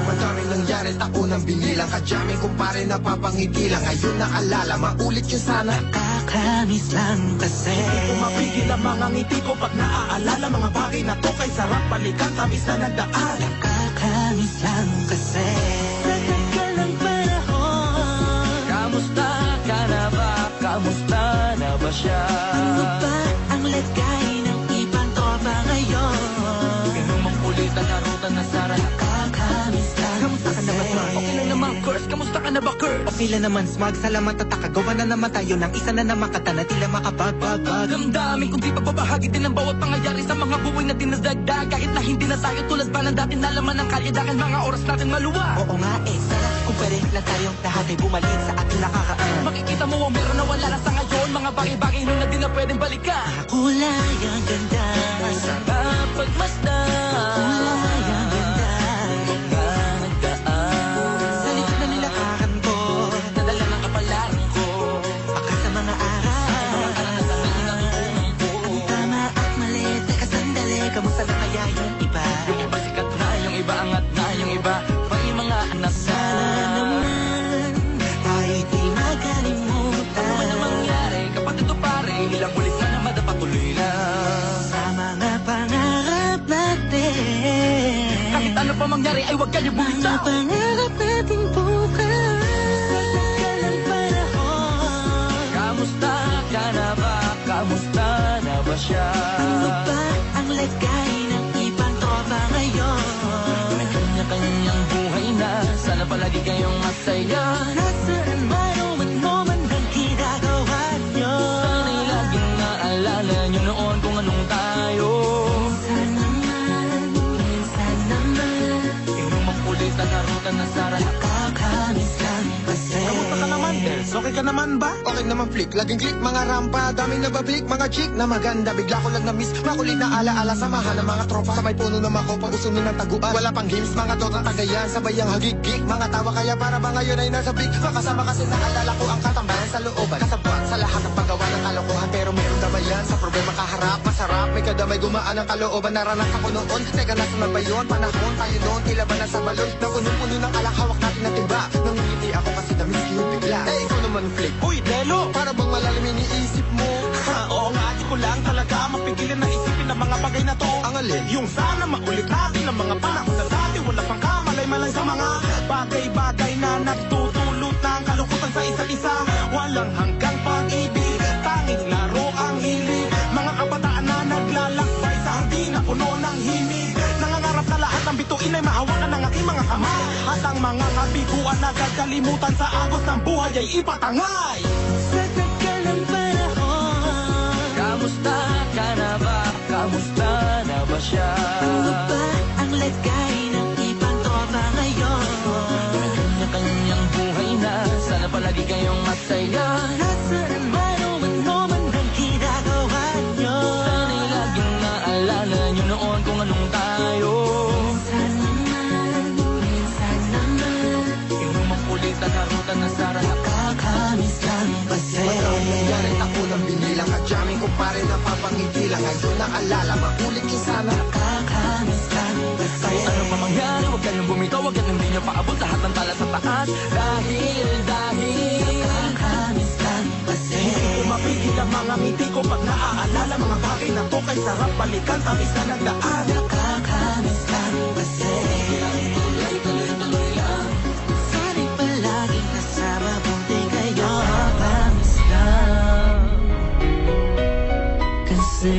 Madaming nangyari, taunang binilang, kadyaming kumpare napapangiti lang. Ngayon naalala, maulit yun sana. Nakakamiss lang kasi hindi ko mapigil ang mga ngiti ko pag naaalala. Mga bagay na to kay sarap balikan, tamis na nagdaan. Nakakamiss lang kasi sa tagal ng panahon. Kamusta ka na ba? Kamusta na ba siya? Ano ba ang lagay ng ibang tropa ngayon? Ganun mang kulit ang narutan na Sara. Nakakamiss lang Kamusta ka na ba, Smart? Okay lang naman, Curse. Kamusta ka na ba, Curse? Okay lang naman, Smart. Salamat at takagawa na naman tayo ng isa na naman kata na tila makabagbag. Damdamin kung di pa babahagi din ang bawat pangyayari sa mga buhay na dinadagdag. Kahit na hindi na tayo tulad pa ng dati na laman ng kalye dahil mga oras natin maluwa. Oo nga sana kung pwede lang tayong lahat ay bumalik sa ating nakakaan. Makikita mo ang meron na wala na sa ngayon. Mga bagay-bagay nun na di na pwedeng balikan. kulay ang ganda. Sarap pagmasdan. Kulay ang ganda. Mga nagdaan. Sa likod na nilakaran ko, Nadala ng kapalaran ko. baka sa mga aral. Ang tama at mali, teka sandali, kamusta na kaya yung iba? Yung iba sikat na, yung iba angat na, yung iba may mga anak na. Sana naman tayo'y di makalimutan. Ano man na mangyari, kapag ito pare, ilang ulit na madapatuloy na. Sa mga pangarap natin, Kahit ano pa mangyari, ay huwag kayo mga bumitaw. pangarap natin bukas. Sa tagal ng panahon, Kamusta ka na ba? Kamusta na ba siya? ano ba ang lagay ng ibang tropa ngayon? May kanya-kanyang buhay na, sana palagi kayong masaya. Nasaan man o ano man ang ginagawa nyo? Sana'y laging naalala nyo noon kung anong tayo. Minsan naman, Yung makulit ang narutan na Sara. nakakamiss lang kasi. Kamusta ka naman, Dels? Okay ka naman ba? Okay naman flick, laging click, mga rampa, daming nabablik, mga chick na maganda. Bigla ko lang na-miss, makulit na alaala, samahan ng mga tropa. Sa may puno na makopa, usunin ng taguan. Wala pang games, mga dotang tagayan, sabayang hagig-gig. Mga tawa kaya para ba ngayon ay nasa big. Makasama kasi naalala ko ang katambayan sa looban. Kasabuan sa lahat ng paggawa ng kalokohan, pero meron damayan. Sa problema kaharap, masarap, may kadamay gumaan ang kalooban. Naranas ako noon, teka nasa na ba yun? Panahon tayo noon, tila ba nasa balon? Na puno-puno ng alak, hawak natin na timba. Nangingiti ako kasi na-miss yun bigla. Eh, ikaw naman flick. Uy, Delo! Para bang malalim iniisip mo? Ha, oo nga, di ko lang talaga mapigilan na isipin ang mga bagay na to. Ang alin? Yung sana maulit natin ang mga panahon na dati. Wala pang kamalay-malay sa mga bagay-bagay na nagtutulot ng kalungkutan sa isa't isa. Walang hanggang pag-ibig, tanging laro ang hilig. Mga kabataan na naglalakbay sa hardin na puno ng himig. Nangangarap na lahat ng bituin ay mahawakan ng aking mga kamay. At ang mga kabiguan na gagalimutan sa agos ng buhay ay ipatangay. Sa tagal ng panahon, Kamusta ka na ba? Kamusta na ba siya? ano ba ang lagay ng ibang tropa ngayon? May kanya-kanyang buhay na, sana palagi kayong masaya. Nasaan man o ano man ang ginagawa nyo? Sana'y laging naalala nyo noon kung anong tayo. Minsan naman, Yung makulit ang narutan na Sara. nakakamiss lang kasi. Madaming nangyari, taunang binilang, kadyaming kumpare napapangiti lang. Ngayon naalala, maulit yun sana. Nakakamiss lang kasi. Kahit ano pa mangyari, huwag ka nang bumitaw, huwag ka nang di nyo paabot lahat ng tala sa taas. Dahil Nakakamiss lang kasi. Hindi ko mapigil ang mga ngiti ko pag naaalala. Mga bagay na to kay sarap balikan, tamis na nagdaan. Nakakamiss lang kasi. tuloy-tuloy lang. Sana'y palaging nasa mabuti kayo. Nakakamiss lang kasi.